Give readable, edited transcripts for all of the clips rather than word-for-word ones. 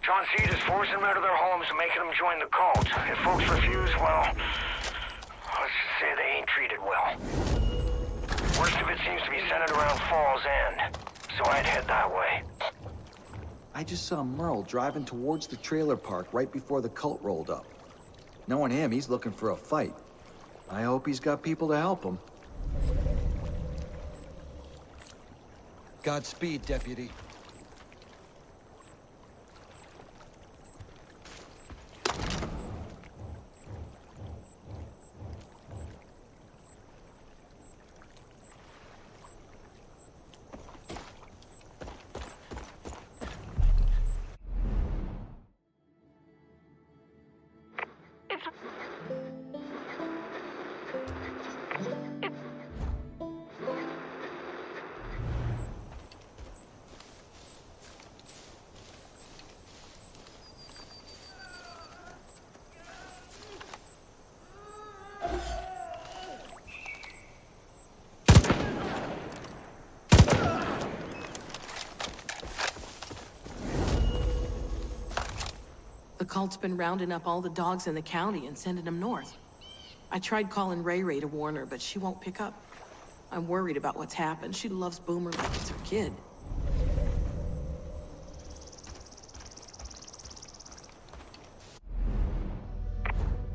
John Seed is forcing them out of their homes and making them join the cult. If folks refuse, well, let's just say they ain't treated well. Worst of it seems to be centered around Falls End, so I'd head that way. I just saw Merle driving towards the trailer park right before the cult rolled up. Knowing him, he's looking for a fight. I hope he's got people to help him. Godspeed, Deputy. The cult's been rounding up all the dogs in the county and sending them north. I tried calling Ray Ray to warn her, but she won't pick up. I'm worried about what's happened. She loves Boomer like it's her kid.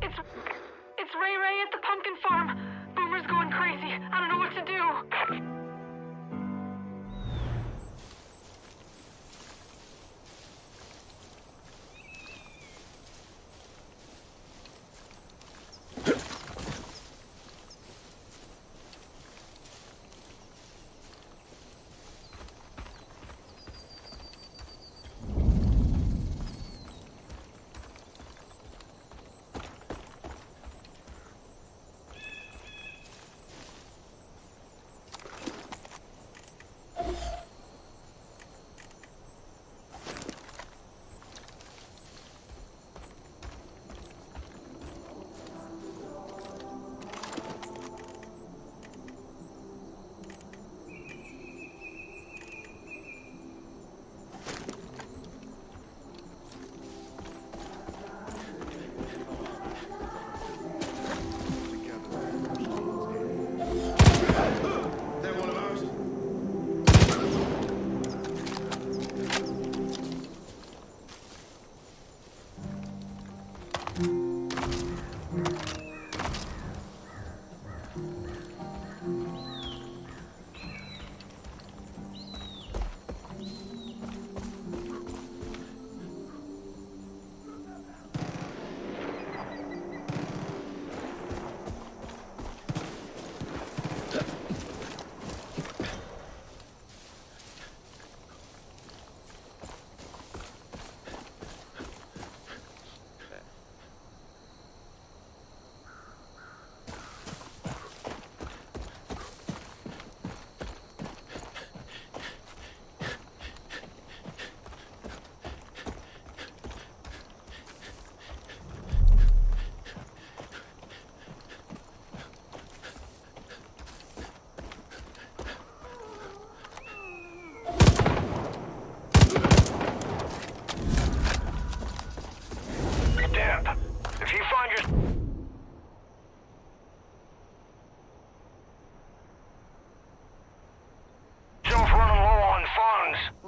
It's Ray Ray at the pumpkin farm. Boomer's going crazy. I don't know what to do.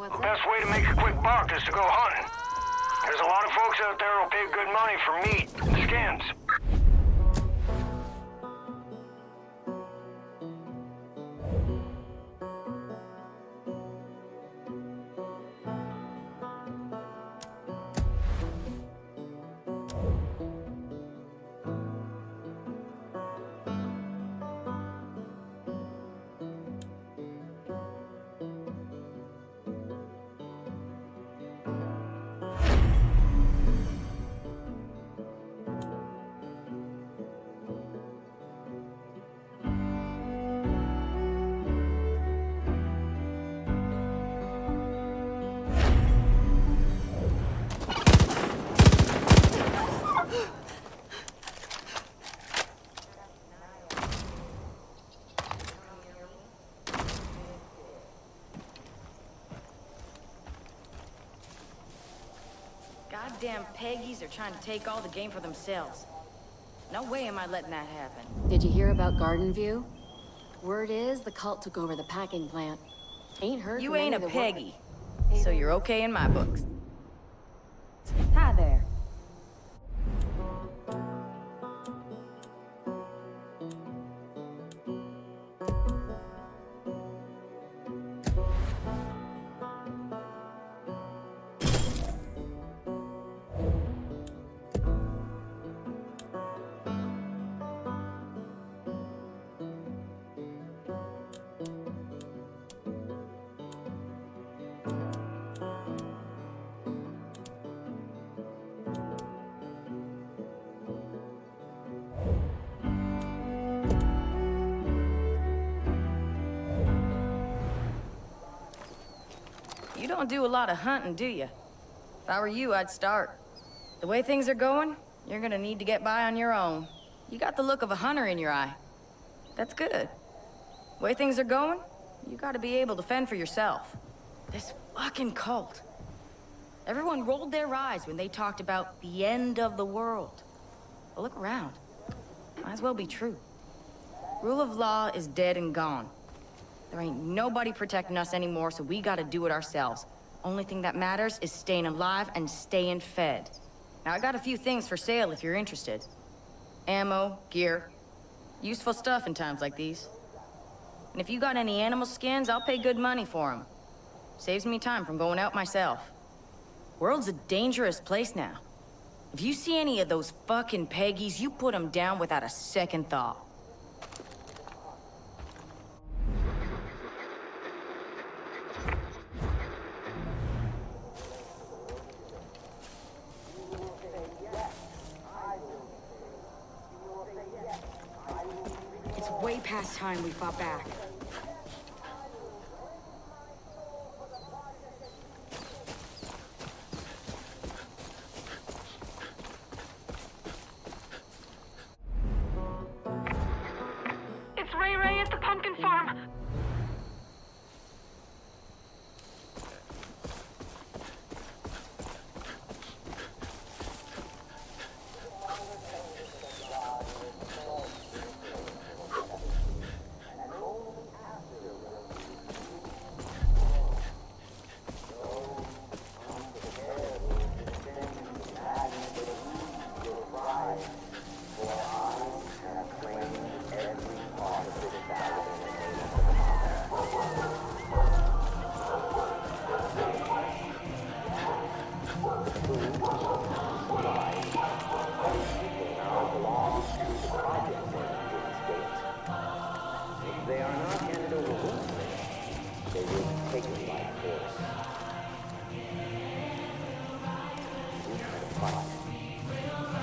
The best way to make a quick buck is to go hunting. There's a lot of folks out there who'll pay good money for meat and skins. goddamn Peggies are trying to take all the game for themselves. No way am I letting that happen. Did you hear about Garden View? Word is the cult took over the packing plant. Ain't heard You from ain't any a of the work- Peggy, so you're okay in my books. Hi there. You don't do a lot of hunting, do you? If I were you, I'd start. The way things are going, you're gonna need to get by on your own. You got the look of a hunter in your eye. That's good. The way things are going, you gotta be able to fend for yourself. This fucking cult. Everyone rolled their eyes when they talked about the end of the world. But look around. Might as well be true. Rule of law is dead and gone. There ain't nobody protecting us anymore, so we gotta do it ourselves. Only thing that matters is staying alive and staying fed. Now, I got a few things for sale if you're interested. Ammo, gear. Useful stuff in times like these. And if you got any animal skins, I'll pay good money for them. Saves me time from going out myself. World's a dangerous place now. If you see any of those fucking Peggies, you put them down without a second thought. It's way past time we fought back. It's Ray Ray at the pumpkin farm. They are not handed over willingly. They will be taken by force. We try to fight,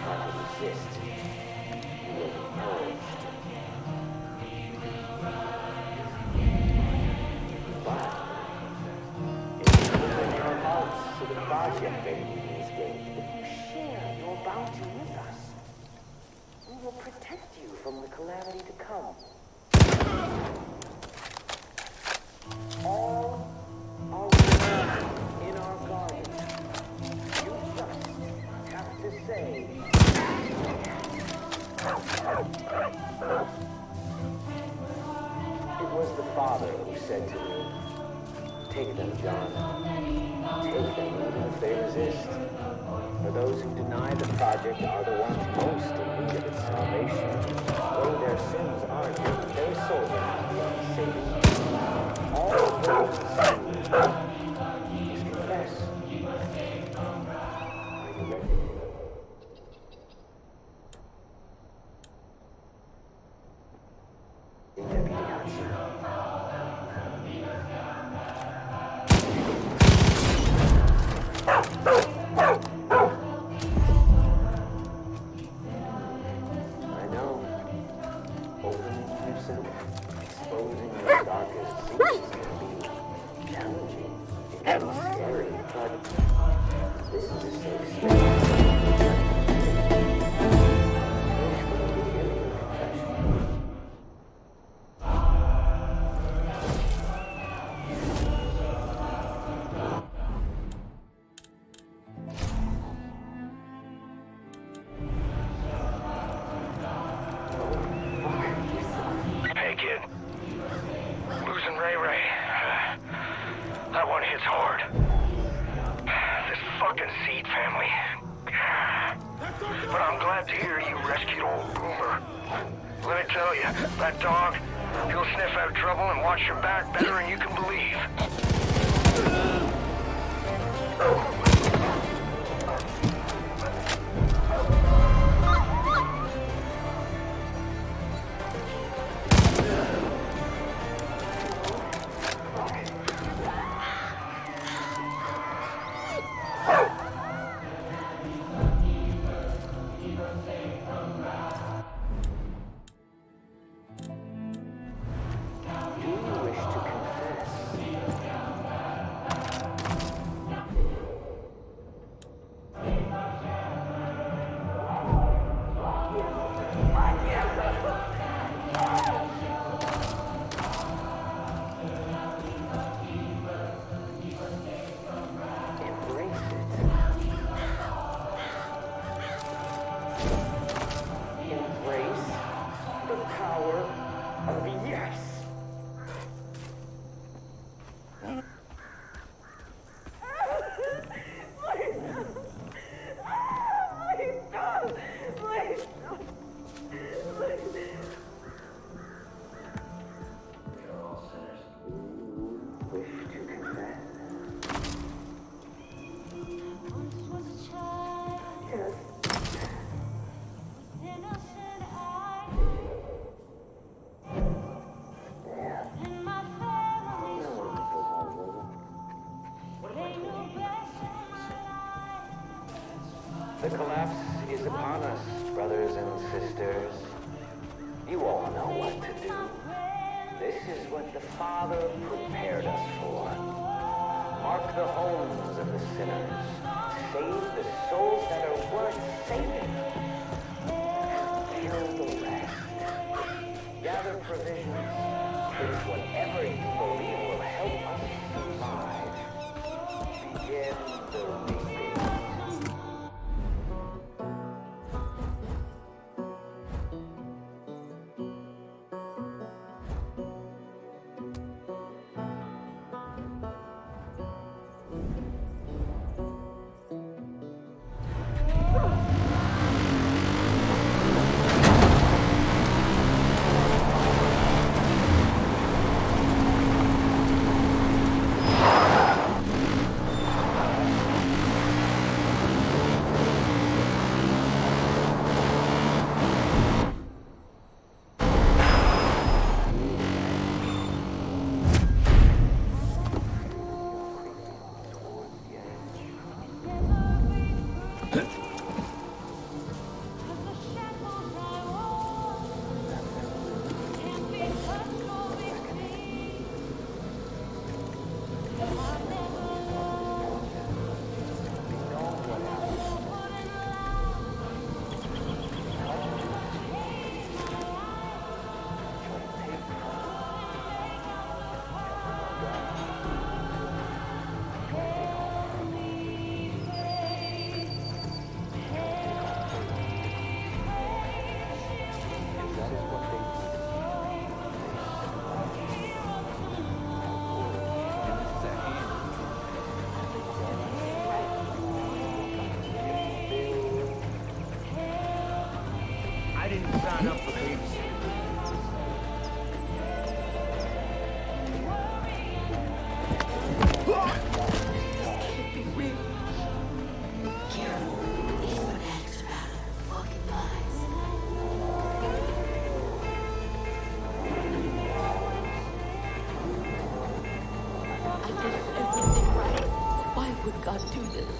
try to resist. We will be purged. But if you open your hearts to the project that you escape, if you share your bounty with us, we will protect you from the calamity to come. All are welcome in our garden. You just have to say. It was the Father who said to me, "Take them, John. Take them even if they resist. For those who deny the project are the ones most in need of its salvation. Though their sins are great, their souls are not beyond saving. All of those who must confess. Are you ready?" Deputy Hudson. I know. Opening yourself, exposing your darkest secrets can be challenging. It can be scary, but this is a safe space. Wish for the beginning of confession. fucking seat, family. But I'm glad to hear you rescued old Boomer. Let me tell you, that dog, he'll sniff out trouble and watch your back better than you can believe. Do you wish to confess? Embrace it. Embrace the power of yes. Wish to confess? Yes. The collapse is upon us, brothers and sisters. You all know what to do. This is what the Father prepared us for. Mark the homes of the sinners. Save the souls that are worth saving. Kill the rest. Gather provisions. With whatever you believe will help us survive. Begin the reaping. I didn't sign up for babysitting. Why would God do this?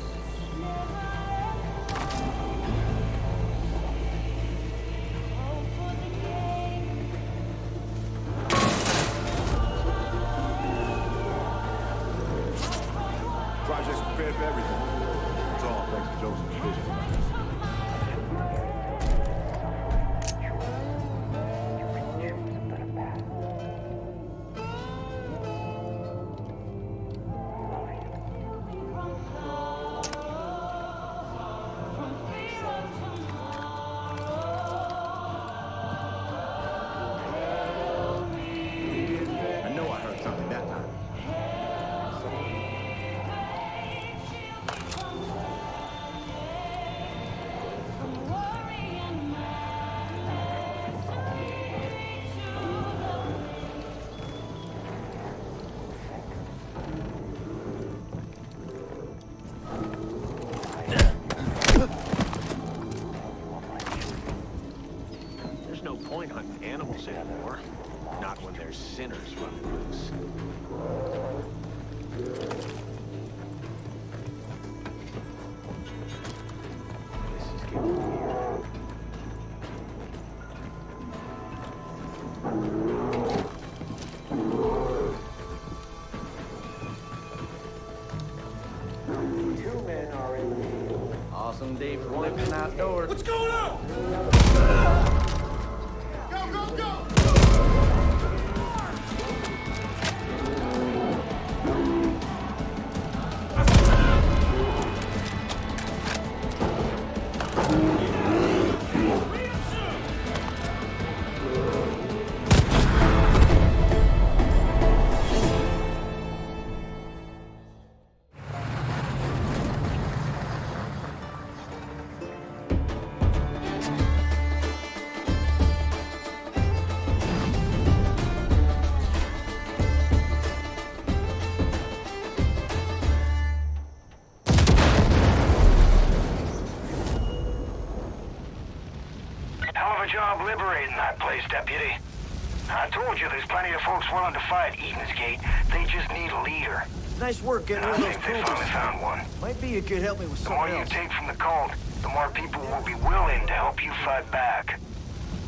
Project's prepared for everything. It's all thanks to Joseph's vision. I know I heard something that time. animals anymore. Not when there's sinners running loose. This is getting weird. Two men are in the field. Awesome day for living outdoors. What's going on? Go, go, go! Hell of a job liberating that place, Deputy. I told you there's plenty of folks willing to fight Eden's Gate. They just need a leader. Nice work getting And I rid of think those they finally cobras. found one. Might be you could help me with The more something you else. take from the cult, the more people will be willing to help you fight back.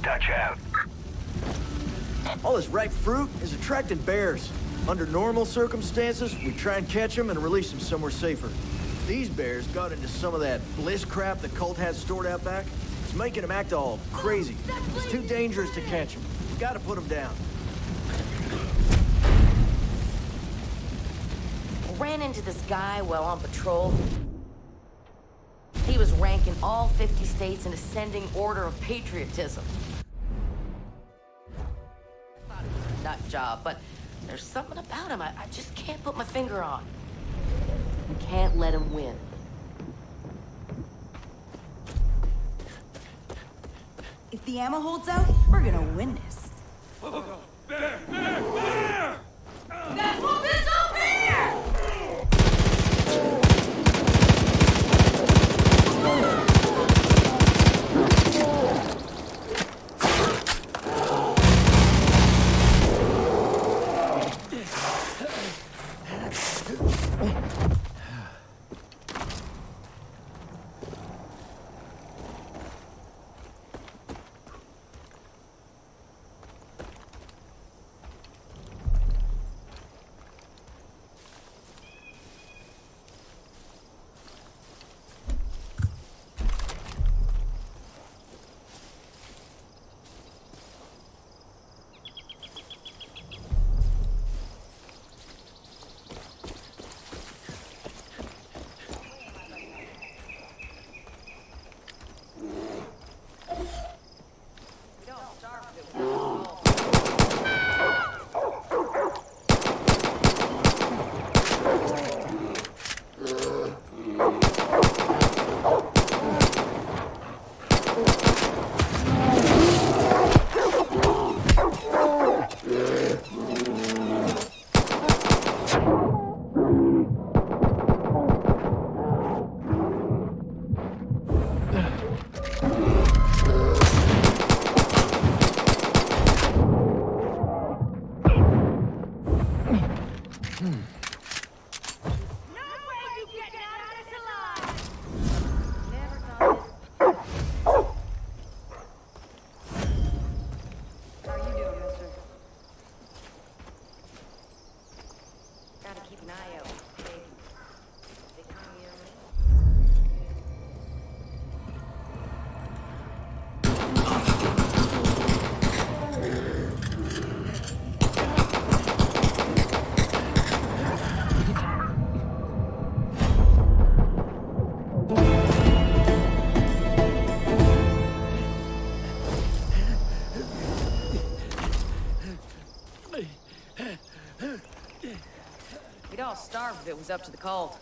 Dutch out. All this ripe fruit is attracting bears. Under normal circumstances, we try and catch them and release them somewhere safer. These bears got into some of that bliss crap the cult has stored out back. It's making them act all crazy. It's too dangerous to catch them. We gotta put them down. Ran into this guy while on patrol. He was ranking all 50 states in ascending order of patriotism. Thought it was a nut job, but there's something about him I just can't put my finger on. We can't let him win. If the ammo holds out, we're gonna win this. That's what this up here! We'd all starve if it was up to the cult.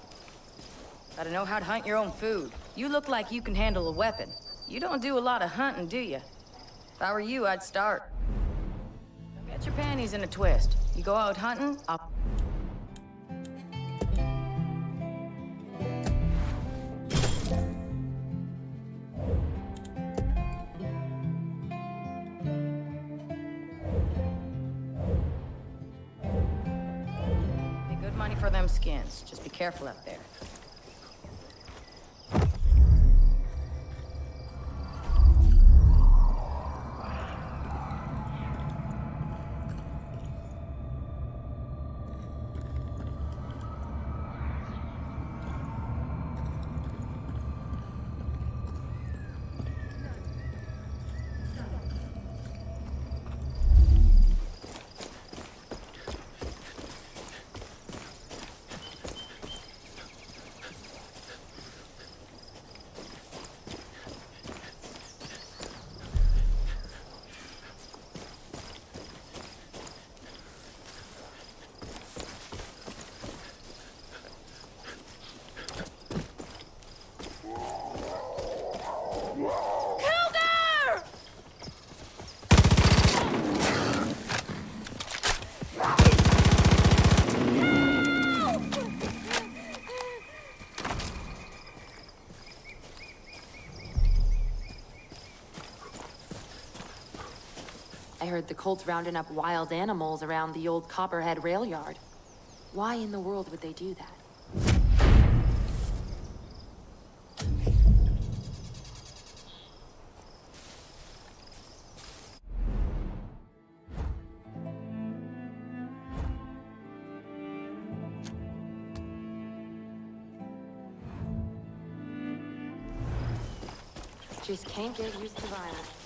Gotta know how to hunt your own food. You look like you can handle a weapon. You don't do a lot of hunting, do you? If I were you, I'd start. Get your panties in a twist. You go out hunting, I'll... for them skins. Just be careful out there. I heard the cult's rounding up wild animals around the old Copperhead rail yard. Why in the world would they do that? Just can't get used to violence.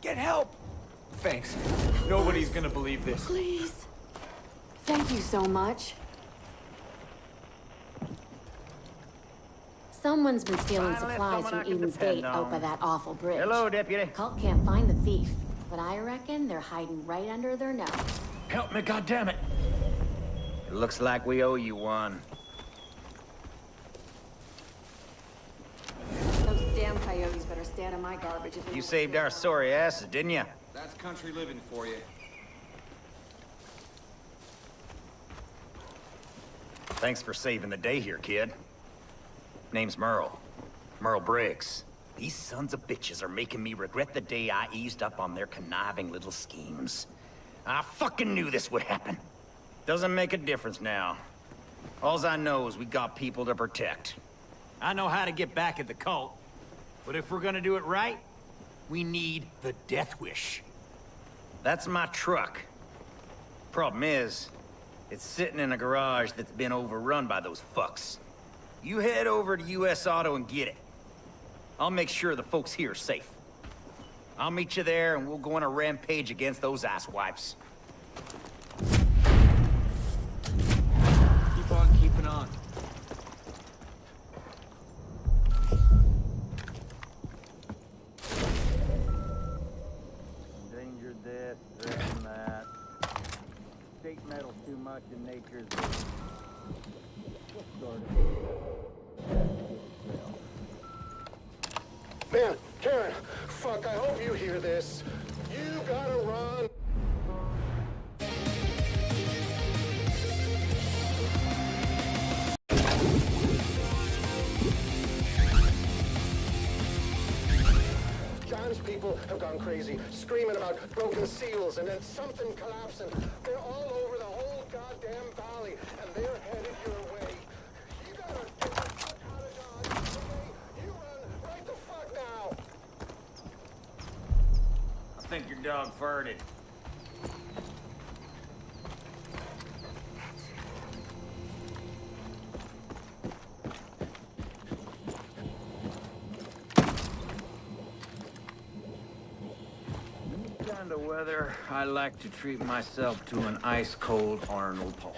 get help! Thanks. Nobody's gonna believe this. Please. Thank you so much. Someone's been stealing Finally, supplies someone I from can Eden's depend Gate out on. by that awful bridge. Hello, Deputy. Cult can't find the thief, but I reckon they're hiding right under their nose. Help me, goddammit! It looks like we owe you one. Those damn coyotes better stay out of my garbage if You saved our sorry asses, didn't you? That's country living for you. Thanks for saving the day here, kid. Name's Merle. Merle Briggs. These sons of bitches are making me regret the day I eased up on their conniving little schemes. I fucking knew this would happen. Doesn't make a difference now. Alls I know is we got people to protect. I know how to get back at the cult, but if we're gonna do it right, we need the Death Wish. That's my truck. Problem is, it's sitting in a garage that's been overrun by those fucks. You head over to US Auto and get it. I'll make sure the folks here are safe. I'll meet you there and we'll go on a rampage against those asswipes. Keep on keeping on. Endangered this, and that. State metal's too much in nature's Man, Karen, fuck, I hope you hear this. You gotta run. John's people have gone crazy, screaming about broken seals and then something collapsing. They're all over the whole goddamn valley, and they're headed your way. You gotta get the fuck out of Dodge, okay? You run right the fuck now. I think your dog farted. This kind of weather, I like to treat myself to an ice-cold Arnold Palmer.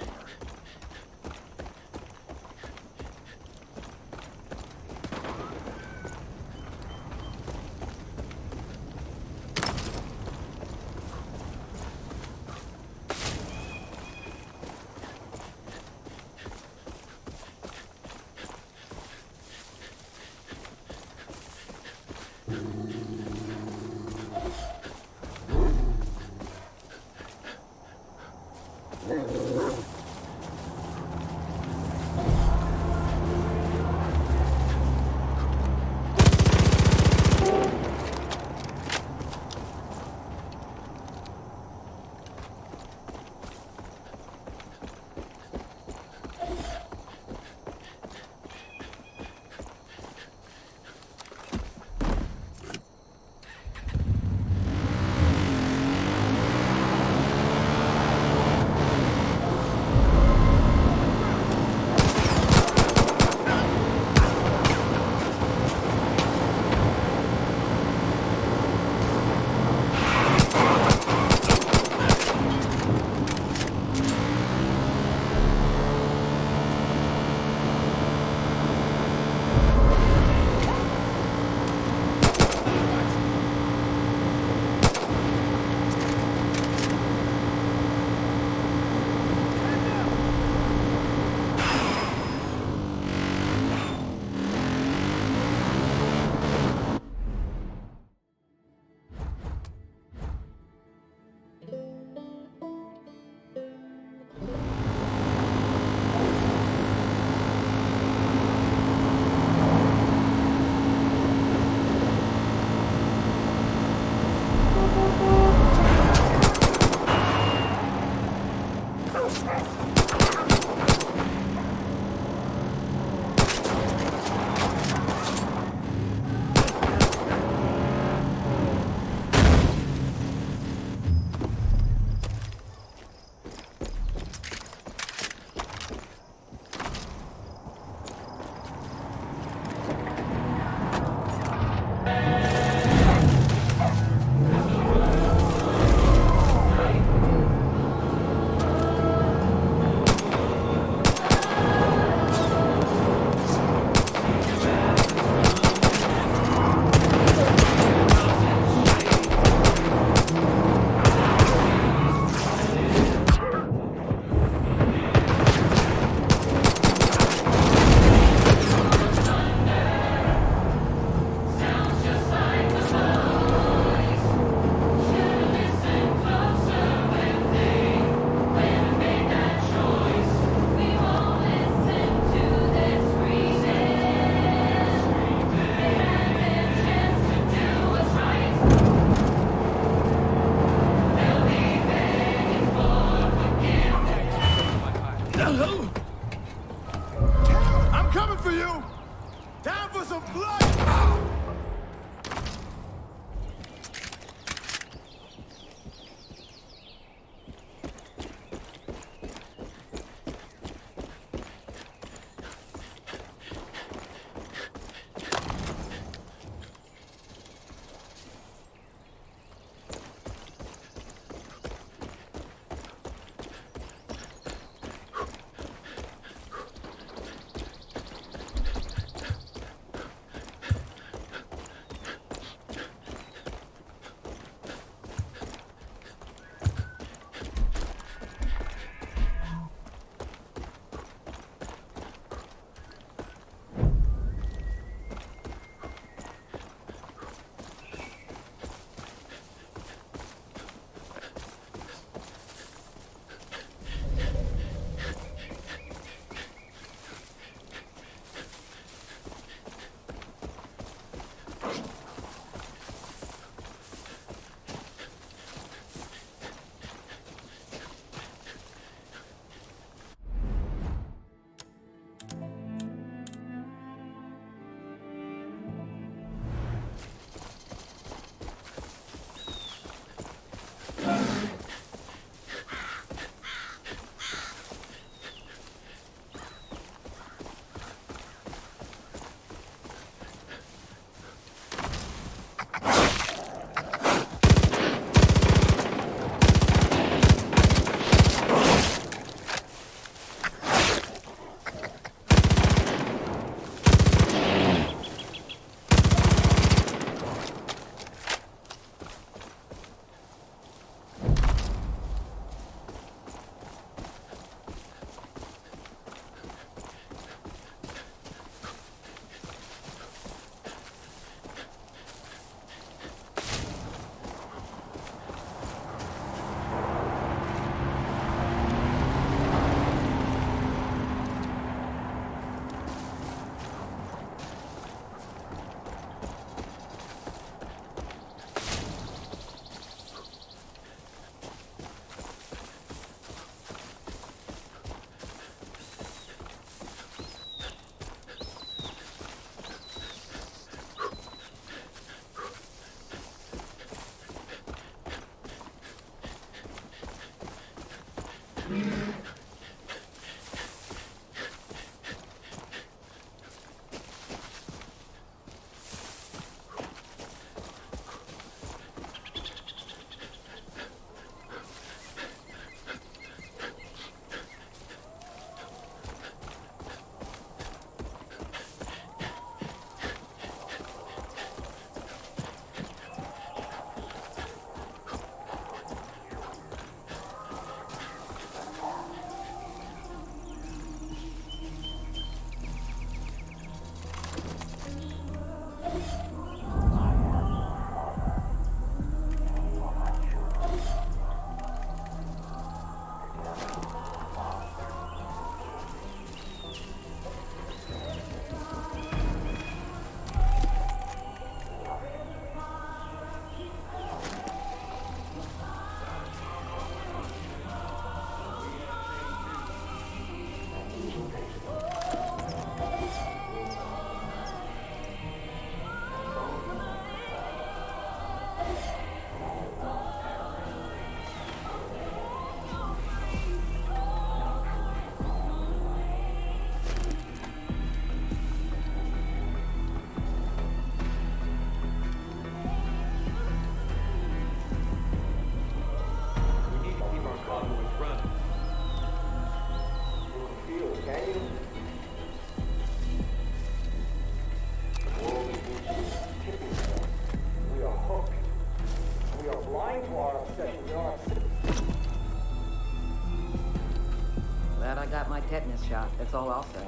Glad I got my tetanus shot. That's all I'll say.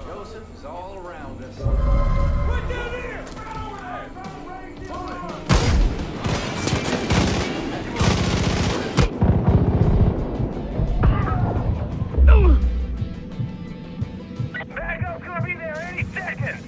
Joseph is all around us. Backup gonna be there any second.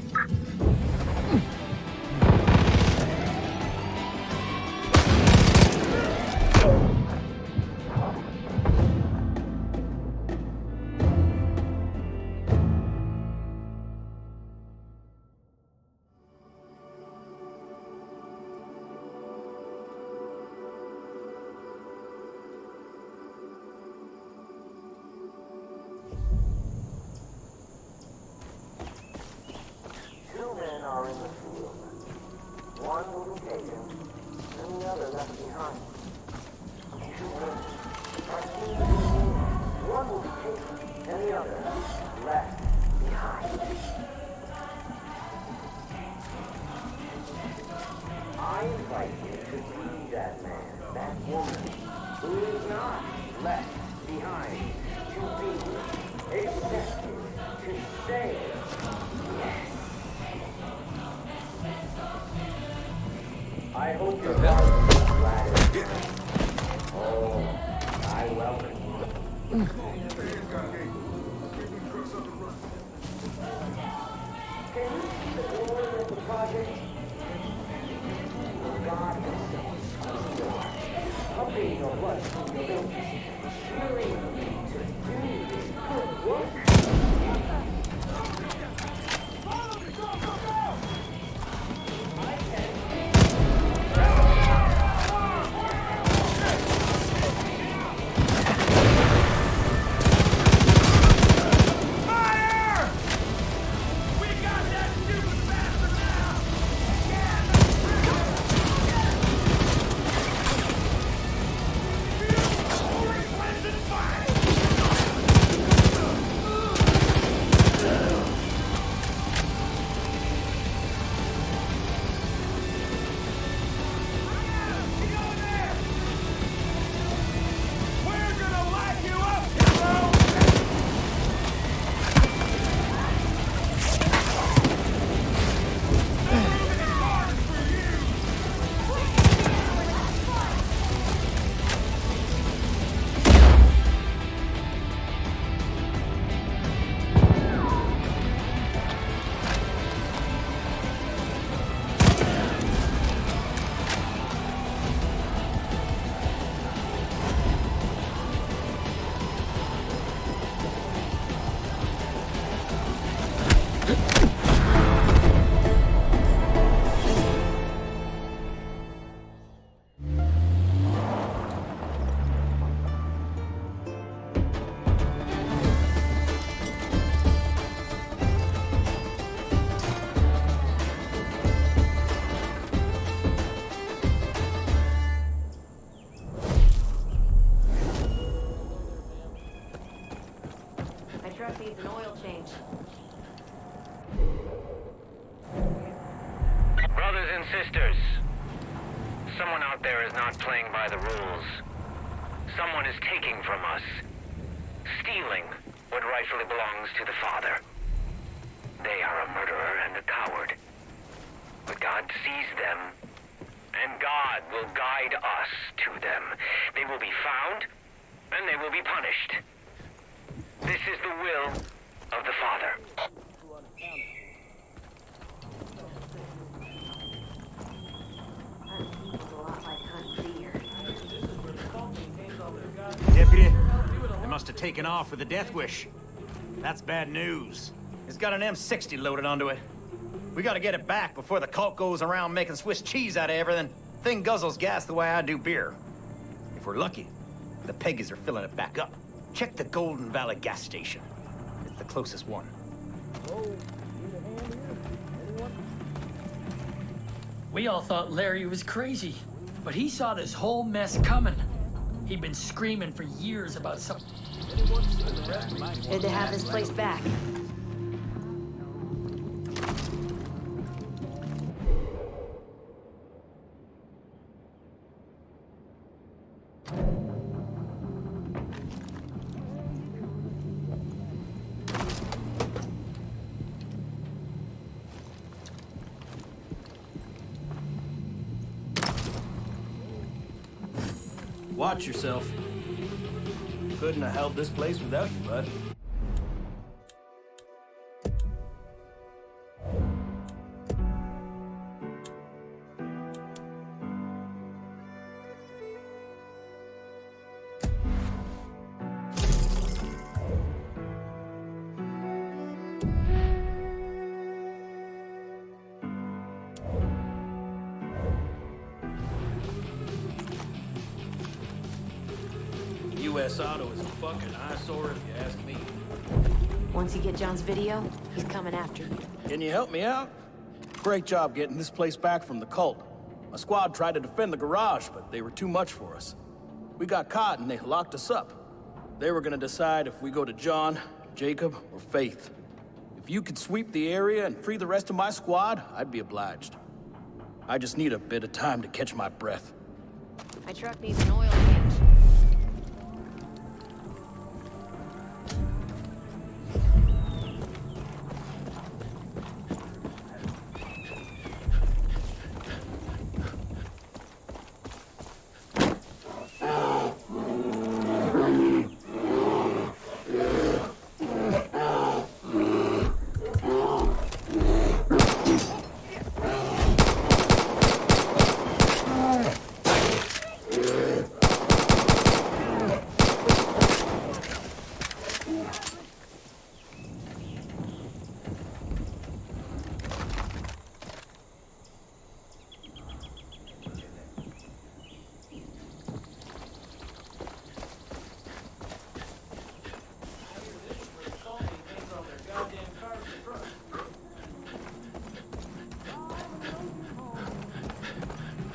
Two men are in the field. One will be taken, and the other left behind. Two men are in the field. One will be taken, and the other left behind. I invite you to be that man, that woman, who is not left behind, to be accepted, to say yes. I hope your heart is flattered. Oh, I welcome you. Can you see the glory of the project? God himself squeezing your heart, pumping your blood through your veins, cheering you to do this good work. Needs an oil change. Brothers and sisters, someone out there is not playing by the rules. Someone is taking from us, stealing what rightfully belongs to the Father. They are a murderer and a coward. But God sees them, and God will guide us to them. They will be found, and they will be punished. This is the will of the Father. Deputy, they must have taken off with a death wish. That's bad news. It's got an M60 loaded onto it. We gotta get it back before the cult goes around making Swiss cheese out of everything. Thing guzzles gas the way I do beer. If we're lucky, the Peggies are filling it back up. Check the Golden Valley gas station. It's the closest one. We all thought Larry was crazy, but he saw this whole mess coming. He'd been screaming for years about some... Good to have this place back. Watch yourself. Couldn't have held this place without you, bud. U.S. Auto is a fucking eyesore if you ask me. Once you get John's video, he's coming after you. Can you help me out? Great job getting this place back from the cult. My squad tried to defend the garage, but they were too much for us. We got caught and they locked us up. They were gonna decide if we go to John, Jacob, or Faith. If you could sweep the area and free the rest of my squad, I'd be obliged. I just need a bit of time to catch my breath. My truck needs an oil change.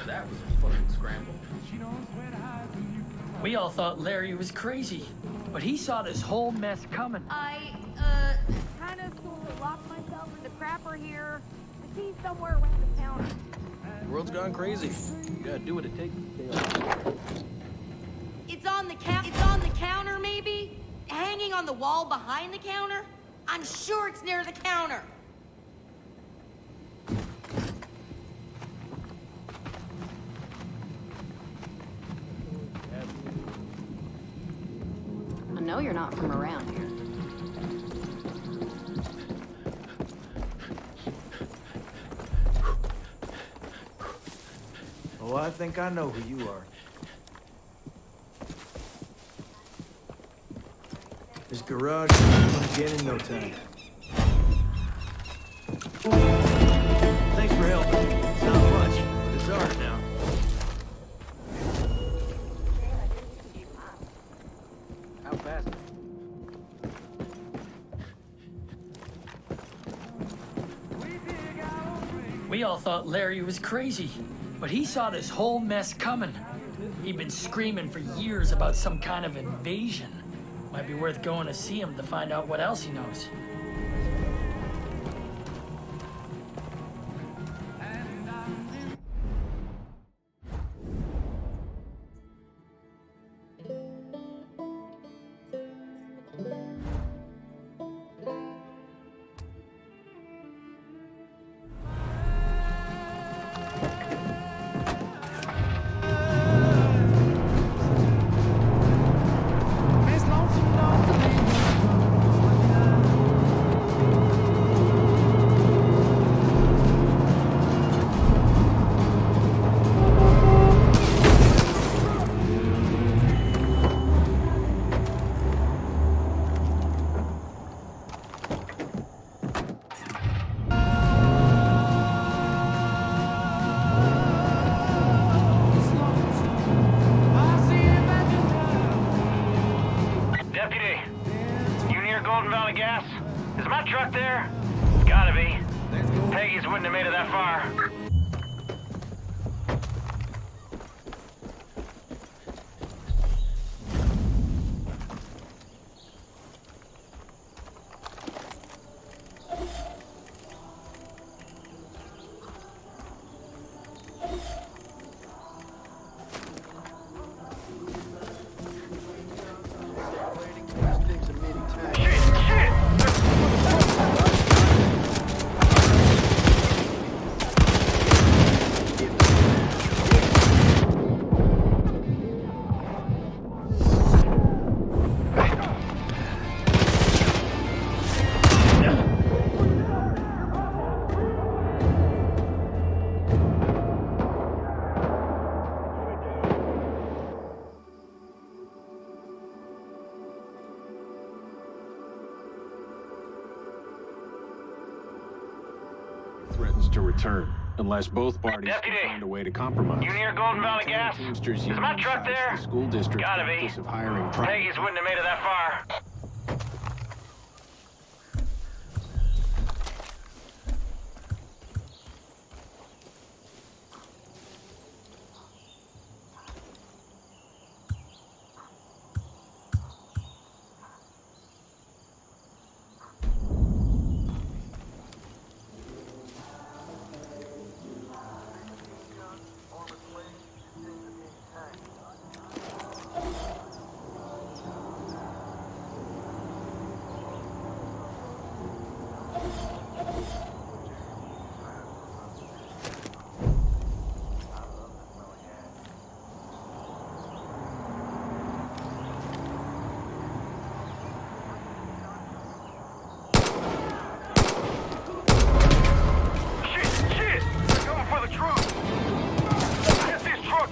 That was a fucking scramble. We all thought Larry was crazy, but he saw this whole mess coming. I, kind of sort of locked myself in the crapper here. I see somewhere around the counter. The world's gone crazy. You gotta do what it takes to stay alive. It's on the counter, maybe? Hanging on the wall behind the counter? I'm sure it's near the counter. I know you're not from around here. Oh, I think I know who you are. This garage is going again in no time. Thanks for helping. It's not much, but it's ours now. How fast? We all thought Larry was crazy, but he saw this whole mess coming. He'd been screaming for years about some kind of invasion. Might be worth going to see him to find out what else he knows. Is my truck there? Gotta be. Peggy's wouldn't have made it that far. to return, unless both parties Deputy, can find a way to compromise. You near Golden Valley Gas? Teamsters Is my Union truck cites there? The school district Gotta be. practice of hiring private. Peggy's wouldn't have made it that far.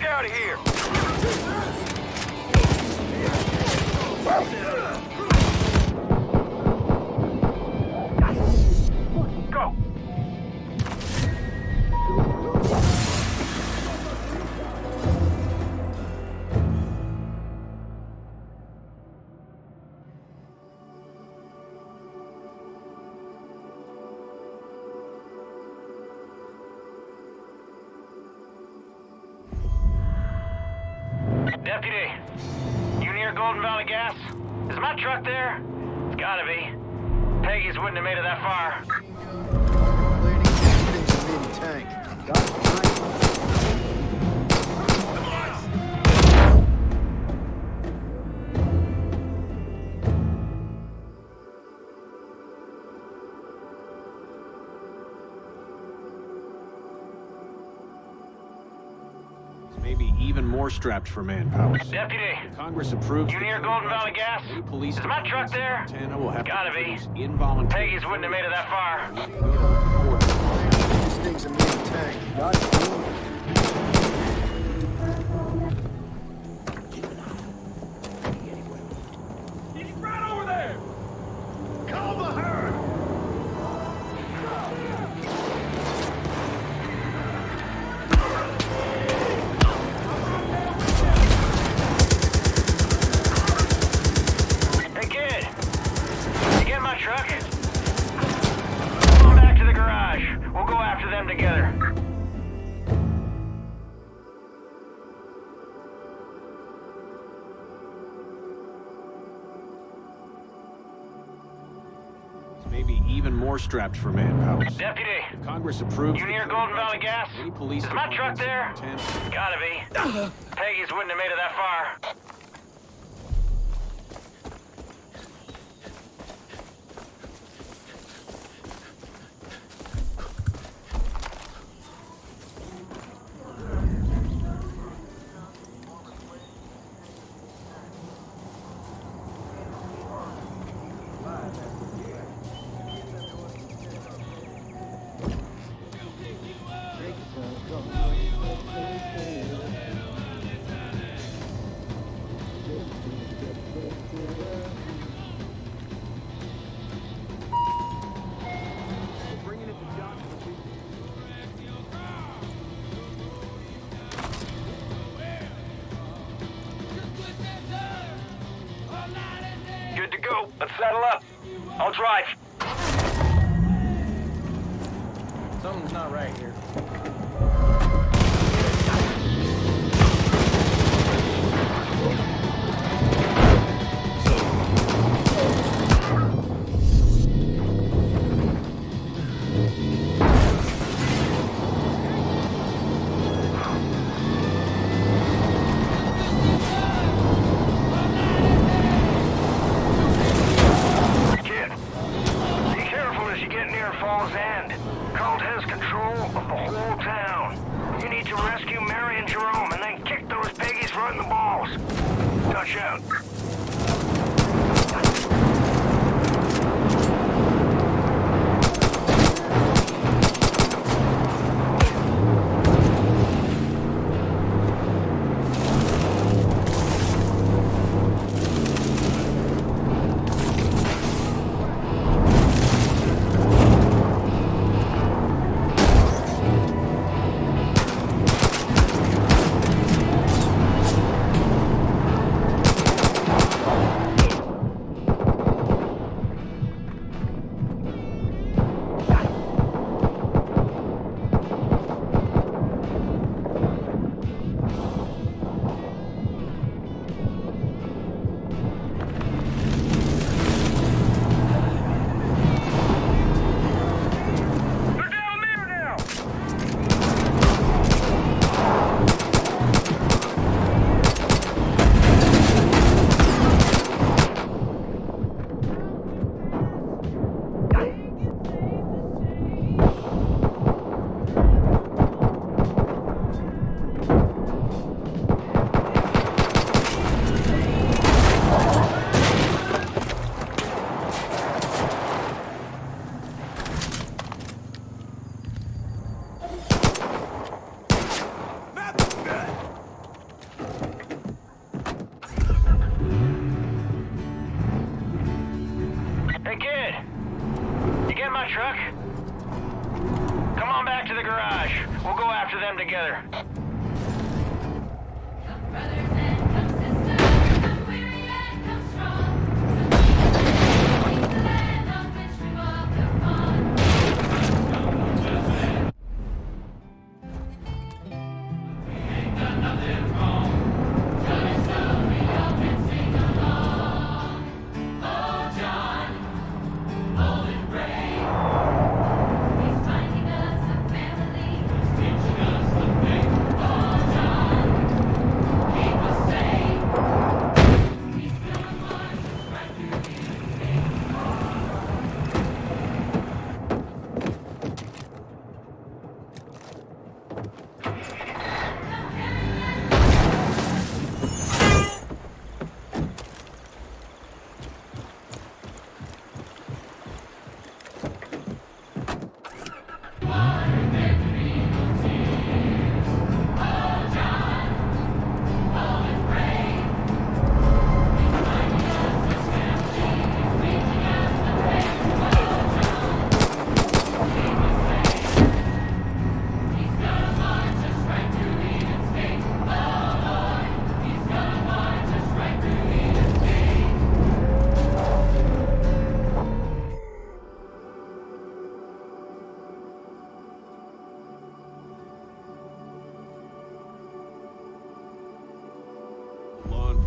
Out of here! Go! Deputy, you near Golden Valley Gas? Is my truck there? It's gotta be. Peggy's wouldn't have made it that far. Maybe even more strapped for manpower. Deputy, Congress approves. you near Golden Valley Gas? Police Is my truck there? Montana will have Gotta be. involuntary. Peggy's wouldn't have made it that far. This thing's a mini tank. He's right over there! Call the herd! Hey kid, you get my truck? Come on back to the garage. We'll go after them together. Maybe even more strapped for manpower. Deputy, If Congress approves. you near Golden Valley Gas? Any police Is my truck departments there? in Montana- Gotta be. Peggy's wouldn't have made it that far. Good to go. Let's saddle up. I'll drive. Something's not right here. Kid, be careful as you get near Fall's End. Cult has control of the whole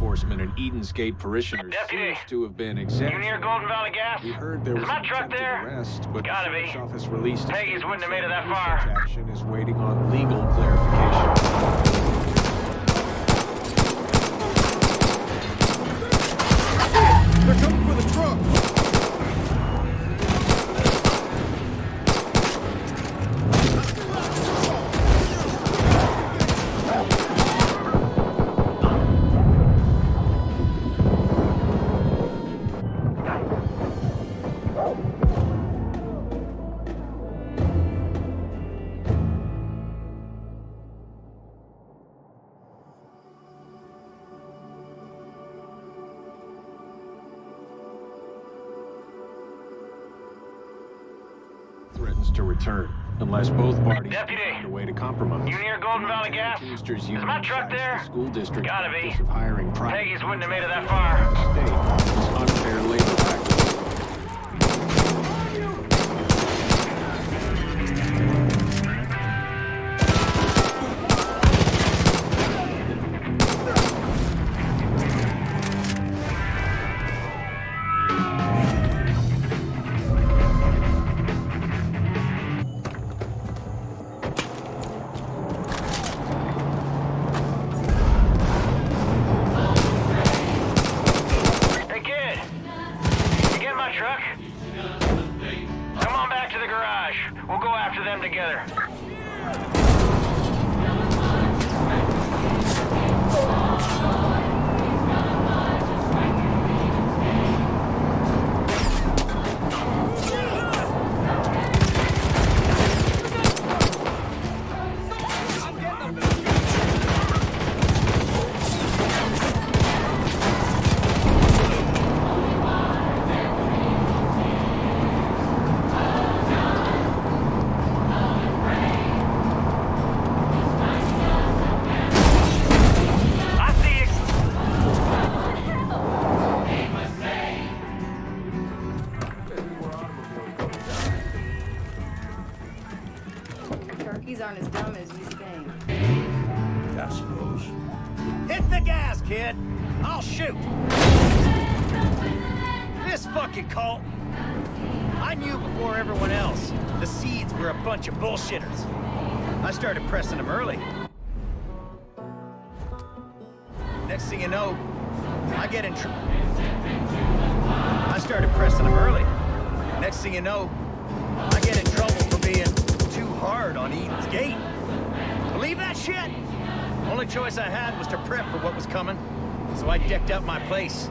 enforcement and Eden's Gate parishioners Deputy, seems to have been you exceptional. near Golden Valley Gas? We heard there Is was my an truck attempted there? arrest, but Gotta the be. sheriff's office released a Peggy's statement wouldn't have made it saying that no far. such action is waiting on legal clarification. They're coming for the truck! Threatens to return unless both parties Deputy, find a way to compromise. You near Golden Valley Gas? Teamsters Is Union my truck cites there? the school district Gotta be. practice of hiring private Peggy's wouldn't have made it that far. state is unfair labor practice. Hey, kid. You get my truck? Come on back to the garage. We'll go after them together. I see you. Turkeys aren't as dumb as you think. I suppose. Hit the gas, kid! I'll shoot! This fucking cult! I knew before everyone else the Seeds were a bunch of bullshitters. I started pressing them early. Next thing you know, I get in trouble. I started pressing them early. Next thing you know, I get in trouble for being too hard on Eden's Gate. Believe that shit? Only choice I had was to prep for what was coming. So I decked out my place.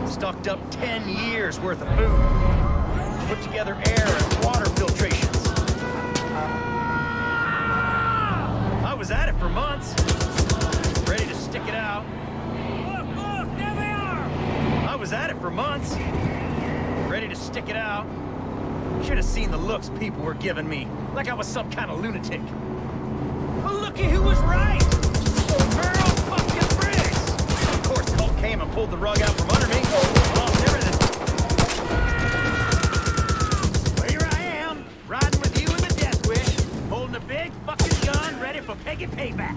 Stocked up 10 years worth of food. Put together air and water filtrations. I was at it for months. Ready to stick it out. Look, there they are! I was at it for months. Ready to stick it out. Should have seen the looks people were giving me. Like I was some kind of lunatic. Well, looky who was right! Earl fucking Briggs! Of course, Colt came and pulled the rug out from under me. Lost everything. Well, here I am, riding with you in the Death Wish, holding a big fucking gun ready for Peggy payback.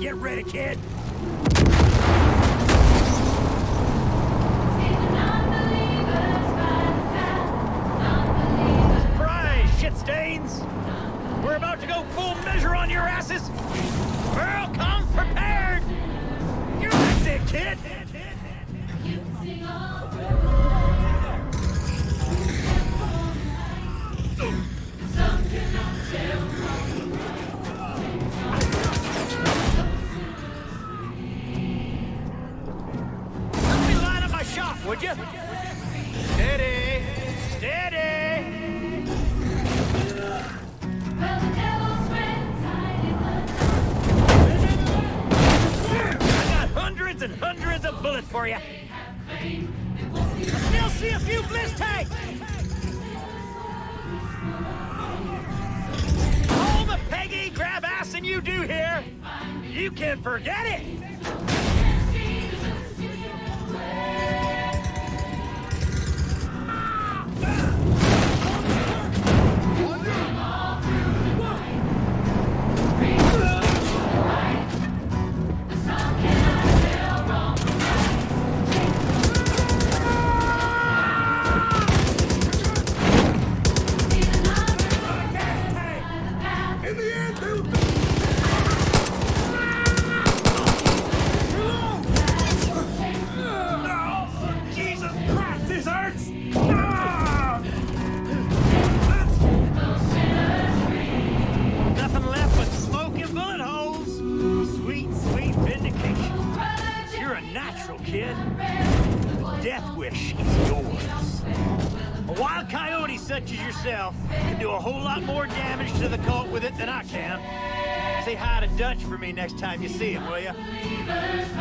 Get ready, kid. Surprise, shit stains! We're about to go full measure on your asses! Earl, come prepared! That's it, kid! Let me line up my shot, would you? Steady! Steady! I got hundreds and hundreds of bullets for you. I still see a few bliss tags. All the Peggy grab assing you do here, you can forget it. kid. The Death Wish is yours. A wild coyote such as yourself can do a whole lot more damage to the cult with it than I can. Say hi to Dutch for me next time you see him, will ya? Christ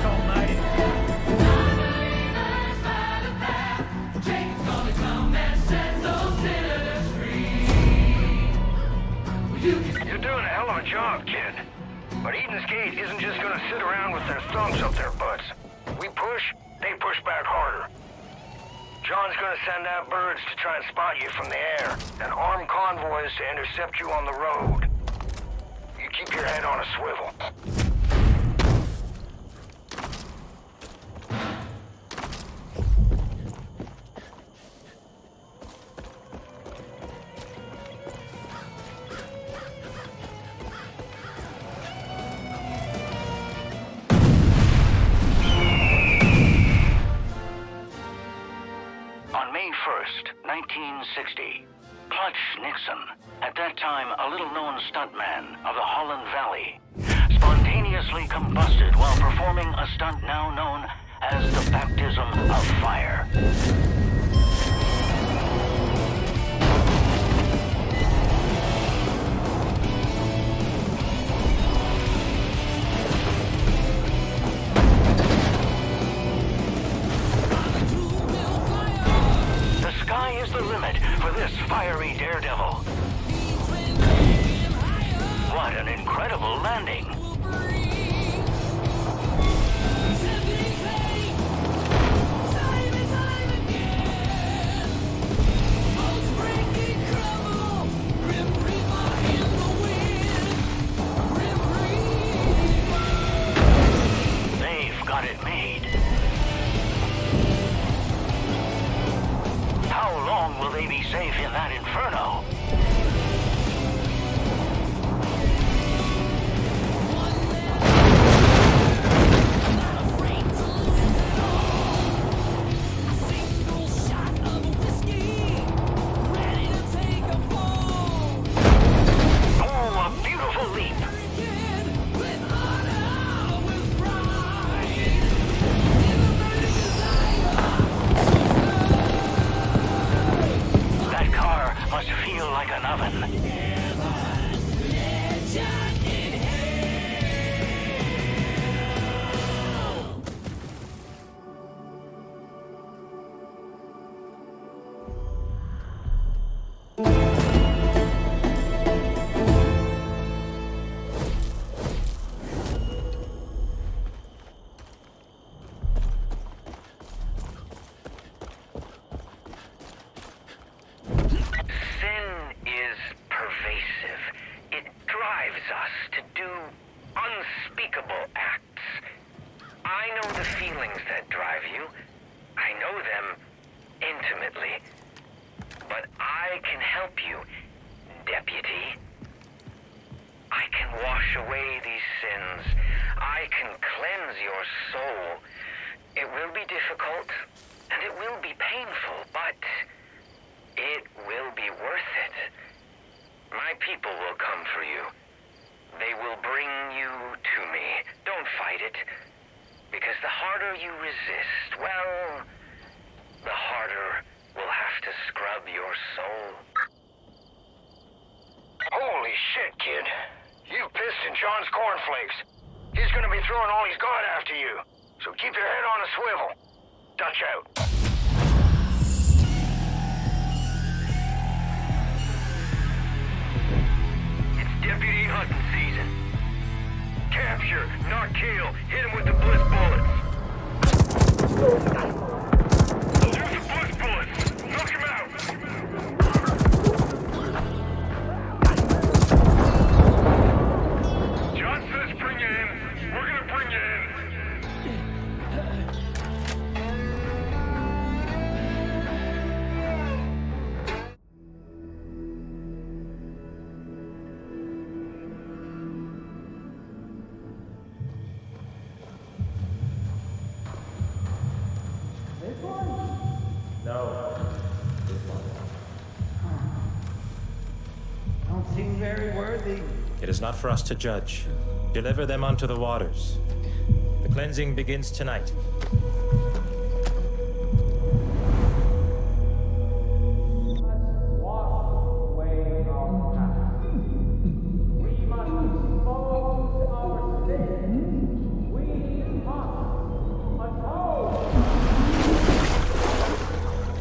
almighty. You're doing a hell of a job, kid. But Eden's Gate isn't just gonna sit around with their thumbs up their butts. We push, they push back harder. John's gonna send out birds to try and spot you from the air, and armed convoys to intercept you on the road. You keep your head on a swivel. On May 1st, 1960, Clutch Nixon, at that time a little-known stuntman of the Holland Valley, spontaneously combusted while performing a stunt now known as the Baptism of Fire. The sky is the limit for this fiery daredevil. What an incredible landing! They've got it made. How long will they be safe in that inferno? Oh, a beautiful leap. That car must feel like an oven. Sin is pervasive. It drives us to do unspeakable acts. I know the feelings that drive you. I know them intimately. But I can help you, deputy. I can wash away these sins. I can cleanse your soul. It will be difficult, and it will be painful, but it will be worth it. My people will come for you. They will bring you to me. Don't fight it. Because the harder you resist, well, the harder we'll have to scrub your soul. Holy shit, kid. You've pissed in John's cornflakes. He's gonna be throwing all he's got after you. So keep your head on a swivel. Dutch out. Deputy hunting season. Capture, not kill. Hit him with the bliss bullets. Use the bliss bullets. Knock him out. John says bring you in. We're gonna bring you in. It is not for us to judge. Deliver them unto the waters. The cleansing begins tonight.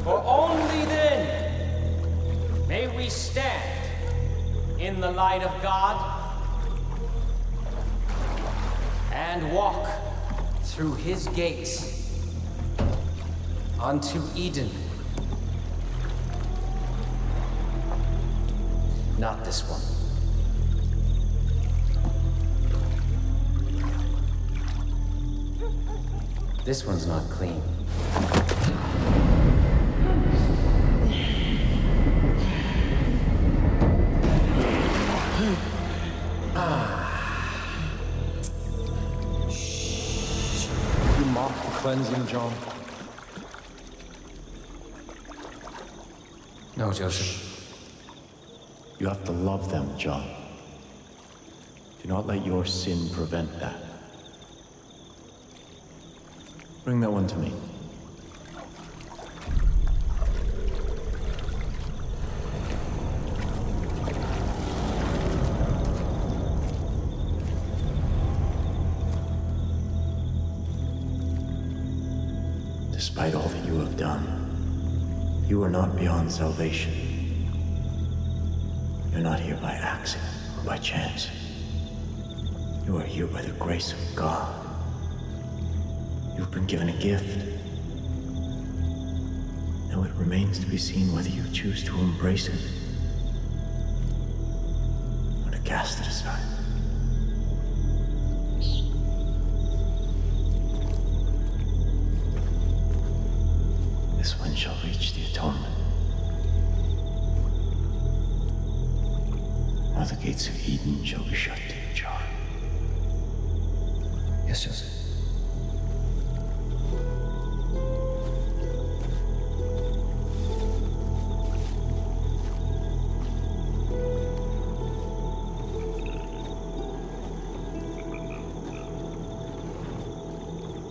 For only then may we stand in the light of God and walk through his gates unto Eden. Not this one. This one's not clean. You mock the cleansing, John? No, Joseph. You have to love them, John. Do not let your sin prevent that. Bring that one to me. Despite all that you have done, you are not beyond salvation. You're not here by accident or by chance. You are here by the grace of God. You've been given a gift. Now it remains to be seen whether you choose to embrace it or to cast it aside. This one shall reach the atonement. Or the gates of Eden shall be shut to you, John. Yes, Joseph.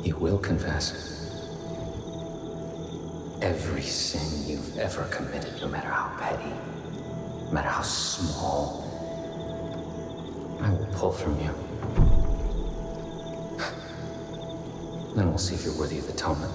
You will confess every sin you've ever committed, no matter how petty, no matter how small. I will pull from you. Then we'll see if you're worthy of atonement.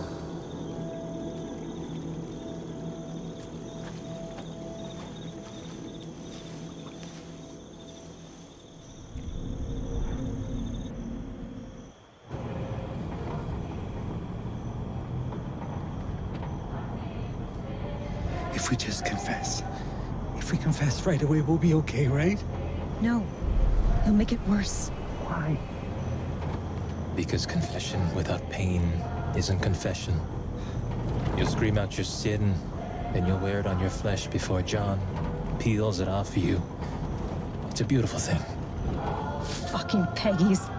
If we just confess. If we confess right away, we'll be okay, right? No. You'll make it worse. Why? Because confession without pain isn't confession. You'll scream out your sin, then you'll wear it on your flesh before John peels it off you. It's a beautiful thing. Fucking Peggies.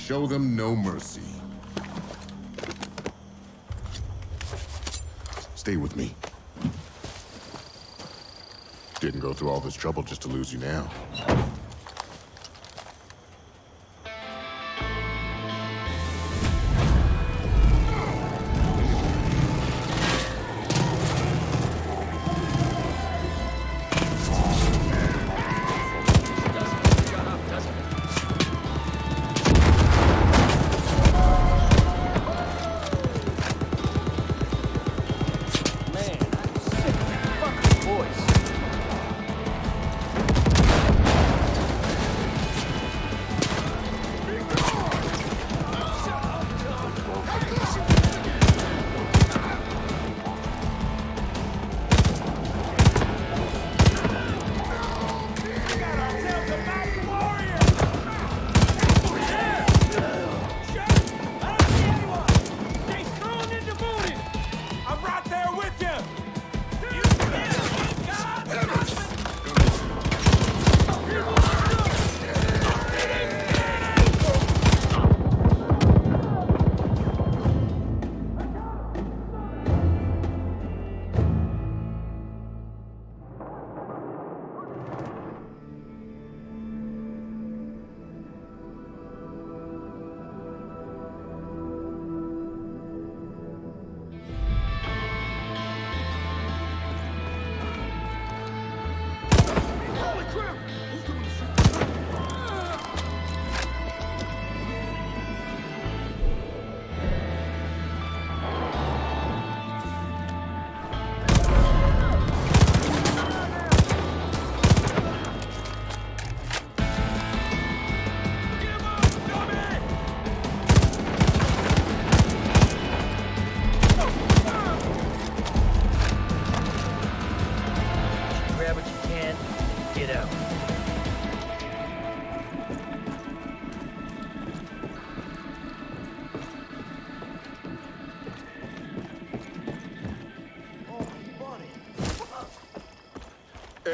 Show them no mercy. Stay with me. Didn't go through all this trouble just to lose you now.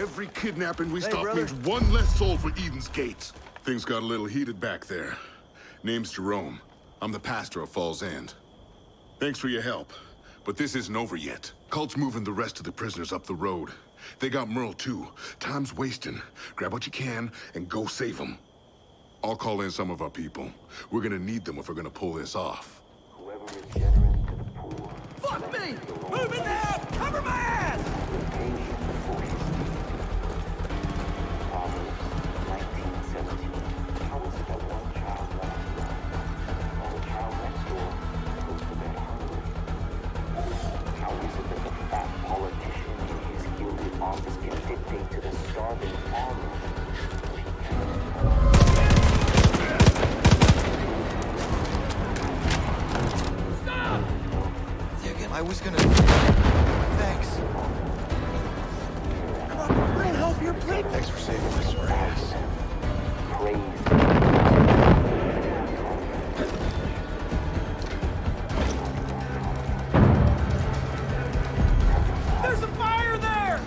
Every kidnapping we stop brother. means one less soul for Eden's Gates. Things got a little heated back there. Name's Jerome. I'm the pastor of Falls End. Thanks for your help, but this isn't over yet. Cult's moving the rest of the prisoners up the road. They got Merle too. Time's wasting. Grab what you can and go save them. I'll call in some of our people. We're gonna need them if we're gonna pull this off. Whoever is generous to the poor. Fuck me! Move in there! Cover my ass! Patient before his Proverbs 19:17. How is it that one child left while the child next door goes to bed hungry? How is it that the fat politician in his gilded office can dictate to the starving farmer what he can? I was gonna... Thanks. Come on, we'll help your plate. Thanks for saving us, ass. There's a fire there!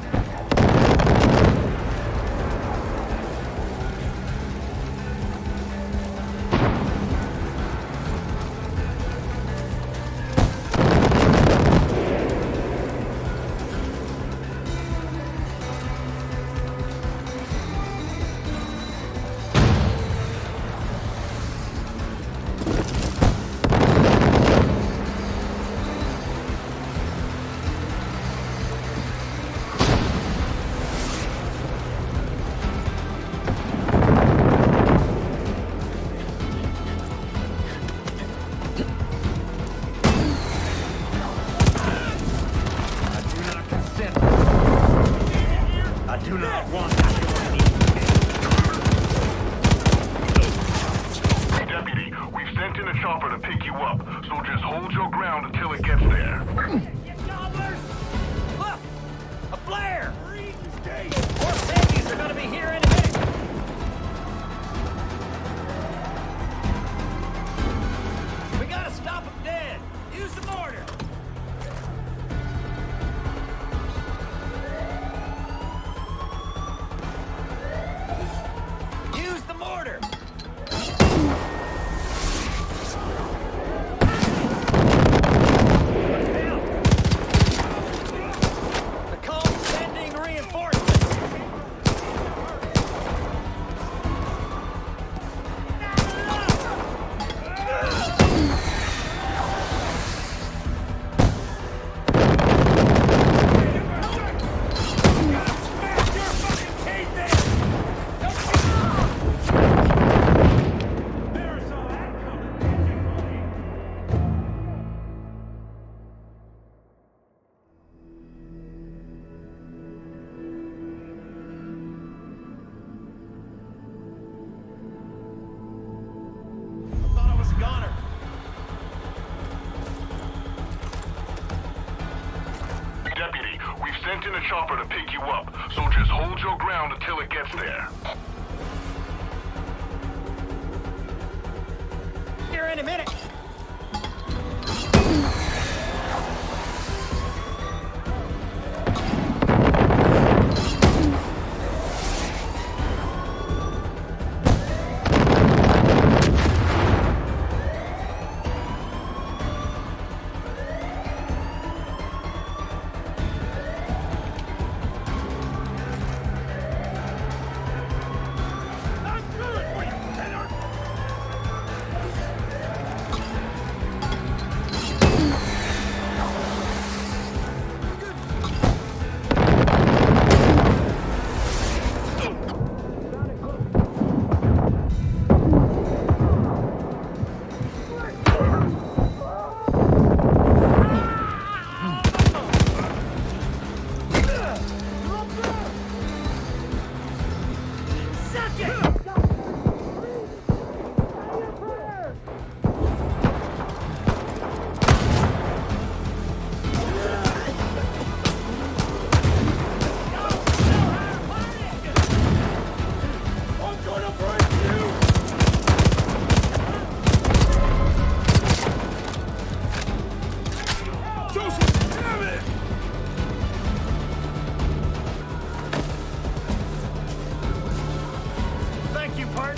Sent in a chopper to pick you up, so just hold your ground until it gets there. Here in a minute.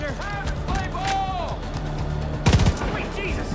Roger. Play ball! Sweet Jesus!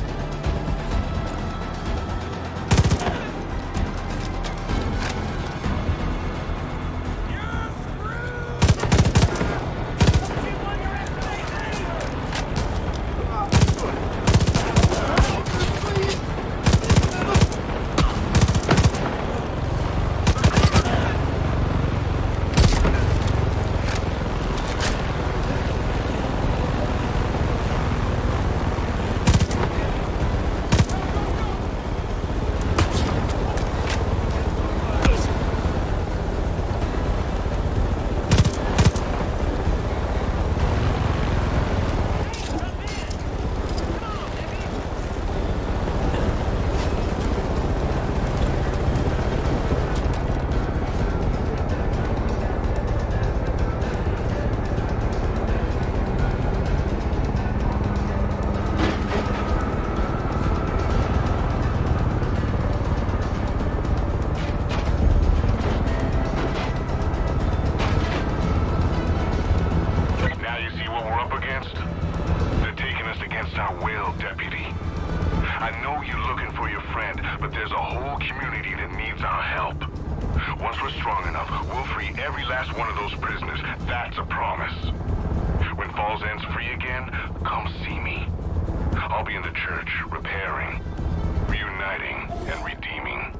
Now you see what we're up against? They're taking us against our will, Deputy. I know you're looking for your friend, but there's a whole community that needs our help. Once we're strong enough, we'll free every last one of those prisoners. That's a promise. When Falls End's free again, come see me. I'll be in the church, repairing, reuniting, and redeeming.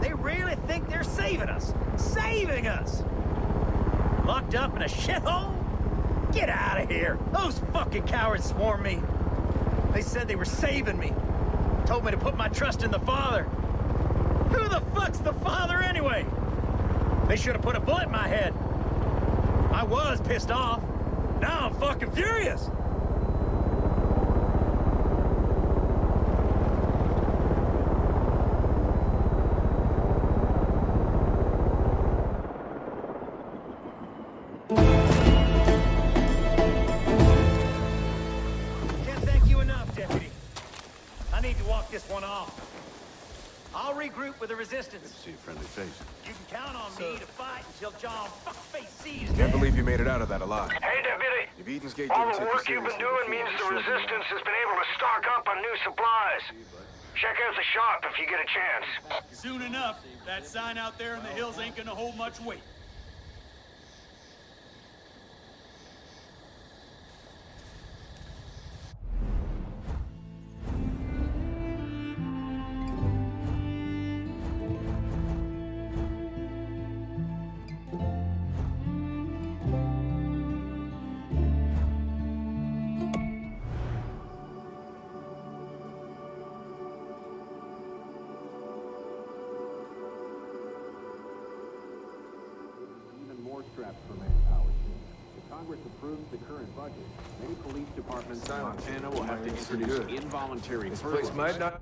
They really think they're saving us. Saving us! Locked up in a shithole? Get out of here! Those fucking cowards swarmed me. They said they were saving me. Told me to put my trust in the Father. Who the fuck's the Father anyway? They should have put a bullet in my head. I was pissed off. Now I'm fucking furious. Can't thank you enough, Deputy. I need to walk this one off. I'll regroup with the Resistance. See a friendly face. You can count on me to fight until John fuckface sees Can't believe you made it out of that alive. Hey, Deputy. If Eden's Gate All didn't the take work you you've been seriously doing means before, the I'm sure Resistance has been able to stock up on new supplies. Check out the shop if you get a chance. Soon enough, that sign out there in the hills ain't gonna hold much weight. even more strapped for manpower soon. If Congress approves the current budget, many police departments in Montana will have to introduce involuntary This place might not...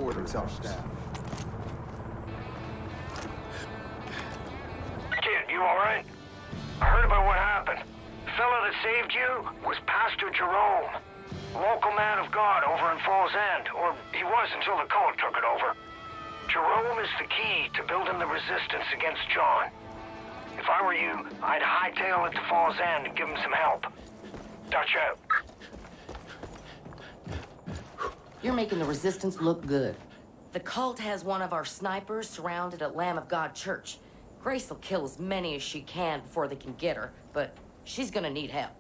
quarter of our staff. Kid, you alright? I heard about what happened. The fella that saved you was Pastor Jerome, local man of God over in Falls End, or he was until the cult took it over. Jerome is the key to building the resistance against John. If I were you, I'd hightail it to Falls End and give him some help. Dutch out. You're making the Resistance look good. The cult has one of our snipers surrounded at Lamb of God Church. Grace will kill as many as she can before they can get her, but she's gonna need help.